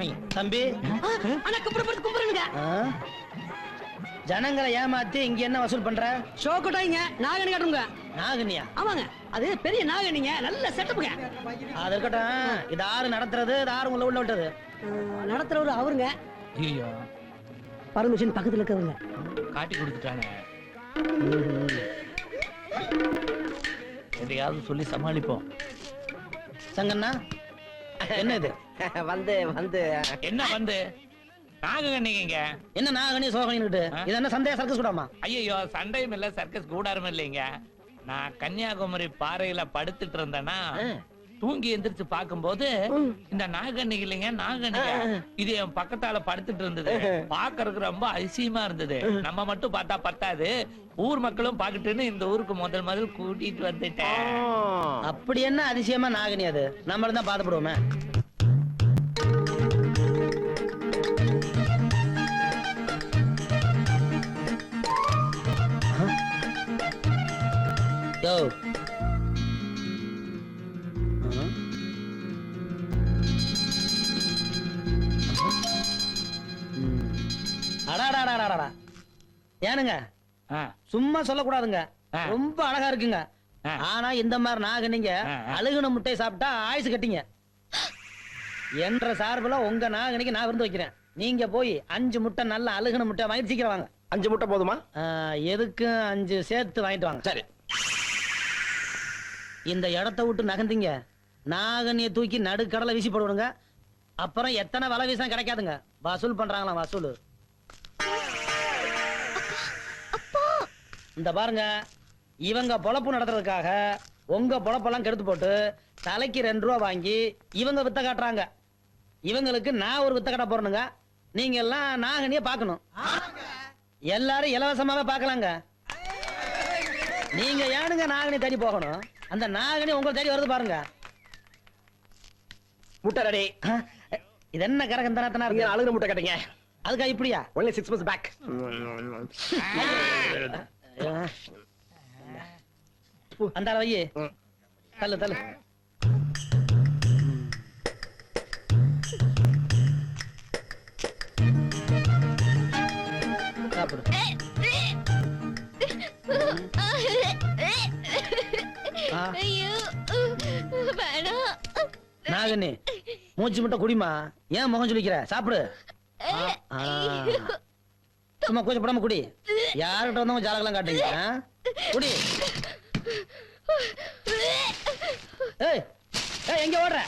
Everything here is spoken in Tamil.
சாமி. தம்பி, அண்ணா கும்பிடுங்க. ஜனங்களை ஏமாத்தி இங்க என்ன வசூல் பண்ற? ஷோ கொட்டாய்ங்க, நாகனி காட்டுங்க. நாகனியா? ஆமாங்க, அது பெரிய நாகனிங்க, நல்ல செட்டப்புங்க. அது இருக்கட்டும், இது ஆறு நடத்துறது, இது ஆறு உள்ள விட்டது. நடத்துறவரு அவருங்க. ஐயோ, பர்மிஷன் பக்கத்துல இருக்கவங்க. காட்டி கொடுத்துட்டானே. எதையாவது சொல்லி சமாளிப்போம். சங்கண்ணா, என்ன இது? வந்து என்ன வந்து நாகக்கண்ணிங்க? என்ன நாகனி சோகனிட்டு? இது என்ன சந்தேக சர்க்கஸ் கூடாமா? ஐயோ, சண்டையும் இல்ல, சர்க்கஸ் கூடாரம் இல்லைங்க. நான் கன்னியாகுமரி பாறையில படுத்துட்டு இருந்தேன்னா தூங்கி எந்திரிச்சு பாக்கும்போது இந்த நாகண்ணி இல்லைங்க, நாகண்ணிங்க இது என் பக்கத்தால படுத்துட்டு இருந்தது. பாக்குறதுக்கு ரொம்ப அதிசயமா இருந்தது. நம்ம மட்டும் பார்த்தா பத்தாது, ஊர் மக்களும் பாக்கட்டுன்னு இந்த ஊருக்கு முதல் கூட்டிட்டு வந்துட்டேன். அப்படி என்ன அதிசயமா நாகனி? அது நம்மள தான் பாதப்படுவோமே. யோ, அடாடாடாடாடா, ஏனுங்க சும்மா சொல்லக்கூடாதுங்க. ரொம்ப அழகா இருக்குங்க. ஆனா இந்த மாதிரி நாகனிங்க அழுகுன முட்டை சாப்பிட்டா ஆயுசு கட்டிங்க. என்ற சார்புல உங்க நாகனிக்கு நான் விருந்து வைக்கிறேன். நீங்க போய் 5 முட்டை நல்ல அழுகுன முட்டை வாங்கிட்டு சீக்கிரம் வாங்க. 5 முட்டை போதுமா? எதுக்கு 5 சேர்த்து வாங்கிட்டு வாங்க. சரி. இந்த இடத்த விட்டு நகர்ந்தீங்க, நாகனியை தூக்கி நடுக்கடலை வீசி போடுவாங்க. அப்புறம் எத்தனை வலை வீசம் கிடைக்காதுங்க. வசூல் பண்றாங்களாம், வசூல். இந்த பாருங்க, இவங்க பொழப்பு நடத்துறதுக்காக உங்க பொழப்பெல்லாம் கெடுத்து போட்டு தலைக்கு 2 ரூபா வாங்கி இவங்க வித்த காட்டுறாங்க. இவங்களுக்கு நான் ஒரு வித்த காட்ட போறேனுங்க. நீங்க எல்லாம் நாகனிய பாக்கணும். எல்லாரும் இலவசமாவே பாக்கலாங்க. நீங்க ஏனுங்க நாகனி தேடி போகணும்? அந்த நாகனி உங்களை தேடி வருது பாருங்க. முட்டை ரெடி. இது என்ன கரகம் தானே நீங்க அழுகுற முட்டை கட்டுங்க. அதுக்கா இப்படியா? only 6 months back. அந்த வையே தள்ளு தள்ளு. சாப்பிடு. நாகனி, மூச்சு மட்டும் குடிமா. ஏன் முகம் சொல்லிக்கிற? சாப்பிடு. சும்மா கொஞ்சம் படாம குடி. யார்கிட்ட வந்தவங்க ஜாலகெல்லாம் காட்டுங்க. குடி. ஏய், எங்க ஓடுற?